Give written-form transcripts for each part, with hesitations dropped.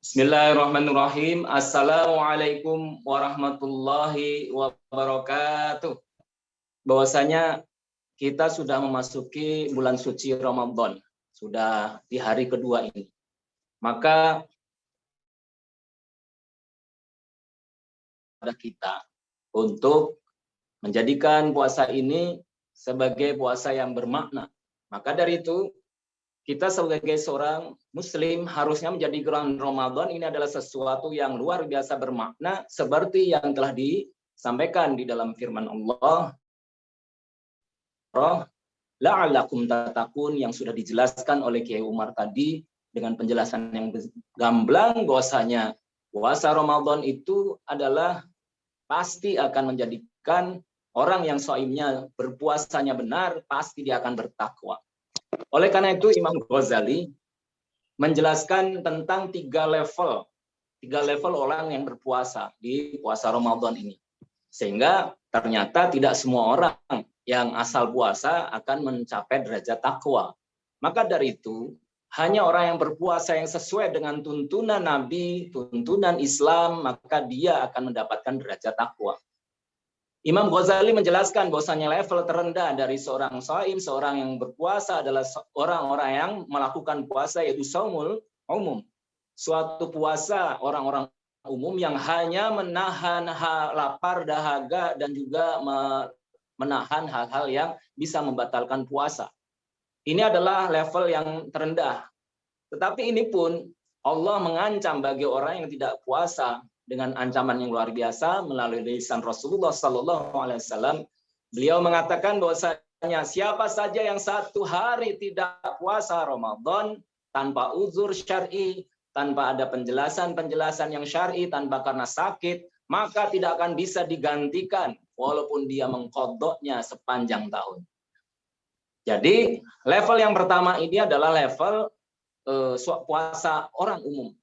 Bismillahirrahmanirrahim. Assalamualaikum warahmatullahi wabarakatuh. Bahwasanya kita sudah memasuki bulan suci Ramadan. Sudah di hari kedua ini. Maka pada kita untuk menjadikan puasa ini sebagai puasa yang bermakna. Maka dari itu kita sebagai seorang muslim harusnya menjadikan Ramadan ini adalah sesuatu yang luar biasa bermakna seperti yang telah disampaikan di dalam firman Allah, la'allakum tattaqun, yang sudah dijelaskan oleh Kiai Umar tadi dengan penjelasan yang gamblang bahwasanya puasa Ramadan itu adalah pasti akan menjadikan orang yang shaimnya berpuasanya benar, pasti dia akan bertakwa. Oleh karena itu Imam Ghazali menjelaskan tentang tiga level orang yang berpuasa di puasa Ramadan ini. Sehingga ternyata tidak semua orang yang asal puasa akan mencapai derajat takwa. Maka dari itu hanya orang yang berpuasa yang sesuai dengan tuntunan Nabi, tuntunan Islam, maka dia akan mendapatkan derajat takwa. Imam Ghazali menjelaskan bahwasanya level terendah dari seorang shaim, seorang yang berpuasa adalah orang-orang yang melakukan puasa, yaitu shaumul umum. Suatu puasa orang-orang umum yang hanya menahan lapar, dahaga, dan juga menahan hal-hal yang bisa membatalkan puasa. Ini adalah level yang terendah. Tetapi ini pun Allah mengancam bagi orang yang tidak puasa dengan ancaman yang luar biasa melalui lisan Rasulullah SAW. Beliau mengatakan bahwasanya siapa saja yang satu hari tidak puasa Ramadan tanpa uzur syar'i, tanpa ada penjelasan yang syar'i, tanpa karena sakit, maka tidak akan bisa digantikan walaupun dia mengqadha'nya sepanjang tahun. Jadi level yang pertama ini adalah level puasa orang umum.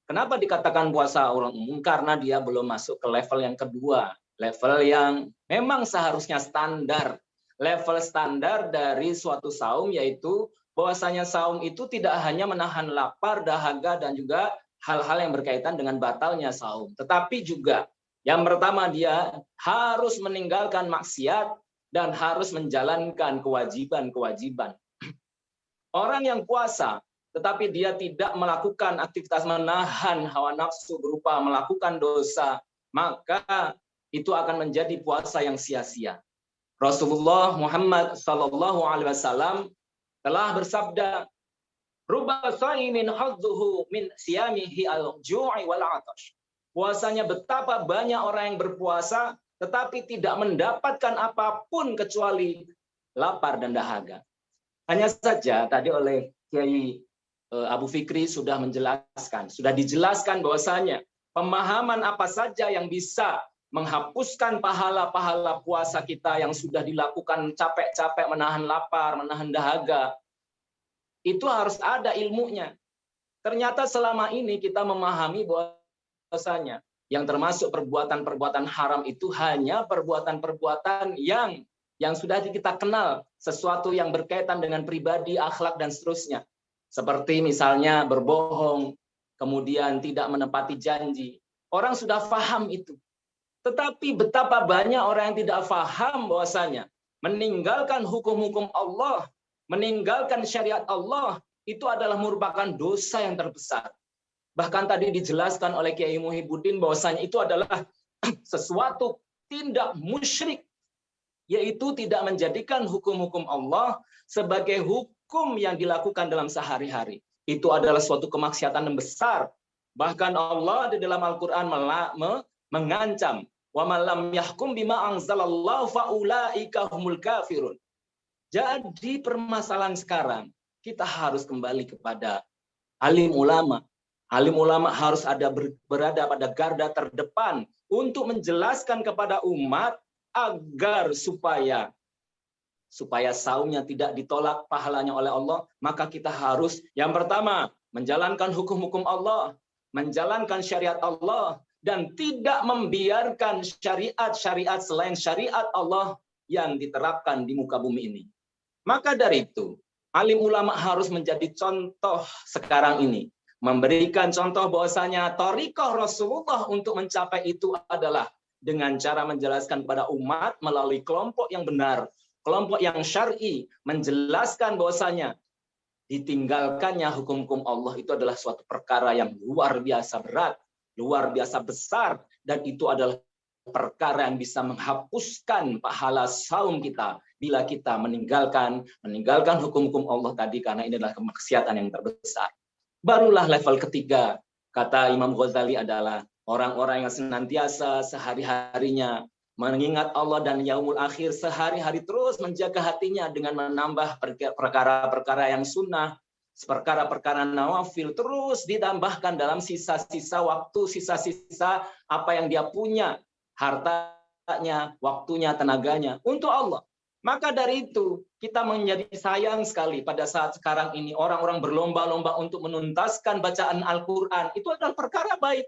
Kenapa dikatakan puasa orang umum? Karena dia belum masuk ke level yang kedua. Level yang memang seharusnya standar. Level standar dari suatu saum, yaitu bahwasanya saum itu tidak hanya menahan lapar, dahaga, dan juga hal-hal yang berkaitan dengan batalnya saum. Tetapi juga yang pertama dia harus meninggalkan maksiat dan harus menjalankan kewajiban-kewajiban. Orang yang puasa tetapi dia tidak melakukan aktivitas menahan hawa nafsu berupa melakukan dosa, maka itu akan menjadi puasa yang sia-sia. Rasulullah Muhammad SAW telah bersabda, "Rubba shaimin hadzuhu min siyamihi al-ju'i wal 'atash." Puasanya betapa banyak orang yang berpuasa tetapi tidak mendapatkan apapun kecuali lapar dan dahaga. Hanya saja tadi oleh Kiai Abu Fikri sudah menjelaskan, sudah dijelaskan bahwasanya pemahaman apa saja yang bisa menghapuskan pahala-pahala puasa kita yang sudah dilakukan capek-capek menahan lapar, menahan dahaga, itu harus ada ilmunya. Ternyata selama ini kita memahami bahwasanya yang termasuk perbuatan-perbuatan haram itu hanya perbuatan-perbuatan yang sudah kita kenal, sesuatu yang berkaitan dengan pribadi, akhlak, dan seterusnya. Seperti misalnya berbohong, kemudian tidak menepati janji. Orang sudah paham itu. Tetapi betapa banyak orang yang tidak paham bahwasanya meninggalkan hukum-hukum Allah, meninggalkan syariat Allah, itu adalah merupakan dosa yang terbesar. Bahkan tadi dijelaskan oleh Kiai Muhibbuddin bahwasanya itu adalah sesuatu tindak musyrik, yaitu tidak menjadikan hukum-hukum Allah sebagai hukum yang dilakukan dalam sehari-hari. Itu adalah suatu kemaksiatan yang besar. Bahkan Allah di dalam Al-Quran mengancam, wa man lam yahkum bima anzalallahu faulaika humul kafirun. Jadi permasalahan sekarang kita harus kembali kepada alim ulama. Alim ulama harus berada pada garda terdepan untuk menjelaskan kepada umat agar supaya saumnya tidak ditolak pahalanya oleh Allah, maka kita harus yang pertama menjalankan hukum-hukum Allah, menjalankan syariat Allah, dan tidak membiarkan syariat-syariat selain syariat Allah yang diterapkan di muka bumi ini. Maka dari itu, alim ulama harus menjadi contoh sekarang ini. memberikan contoh bahwasanya thariqah Rasulullah untuk mencapai itu adalah dengan cara menjelaskan kepada umat melalui kelompok yang benar, kelompok yang syar'i, menjelaskan bahwasanya ditinggalkannya hukum-hukum Allah itu adalah suatu perkara yang luar biasa berat, luar biasa besar, dan itu adalah perkara yang bisa menghapuskan pahala saum kita bila kita meninggalkan hukum-hukum Allah tadi, karena ini adalah kemaksiatan yang terbesar. Barulah level ketiga, kata Imam Ghazali, adalah orang-orang yang senantiasa sehari-harinya mengingat Allah dan yaumul akhir, sehari-hari terus menjaga hatinya dengan menambah perkara-perkara yang sunnah, perkara-perkara nawafil, terus ditambahkan dalam sisa-sisa waktu, sisa-sisa apa yang dia punya, hartanya, waktunya, tenaganya untuk Allah. Maka dari itu kita menjadi sayang sekali pada saat sekarang ini orang-orang berlomba-lomba untuk menuntaskan bacaan Al-Quran. Itu adalah perkara baik.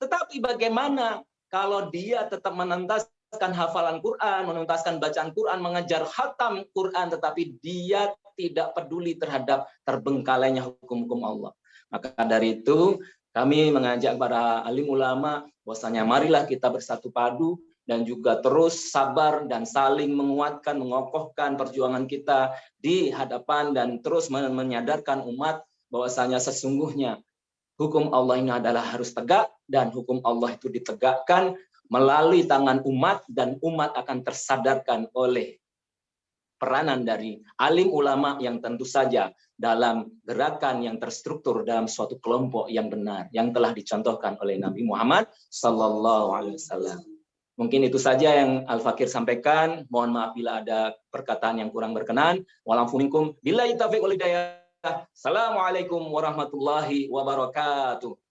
Tetapi bagaimana kalau dia tetap menuntaskan hafalan Quran, menuntaskan bacaan Quran, mengejar khatam Quran, tetapi dia tidak peduli terhadap terbengkalainya hukum-hukum Allah. Maka dari itu kami mengajak para alim ulama bahwasanya marilah kita bersatu padu dan juga terus sabar dan saling menguatkan, mengokohkan perjuangan kita di hadapan dan terus menyadarkan umat bahwasanya sesungguhnya hukum Allah ini adalah harus tegak, dan hukum Allah itu ditegakkan melalui tangan umat, dan umat akan tersadarkan oleh peranan dari alim ulama yang tentu saja dalam gerakan yang terstruktur dalam suatu kelompok yang benar yang telah dicontohkan oleh Nabi Muhammad SAW. Mungkin itu saja yang Al-Fakir sampaikan. Mohon maaf bila ada perkataan yang kurang berkenan. Wa'alaikum minkum billahi taufiq wal hidayah. Assalamualaikum warahmatullahi wabarakatuh.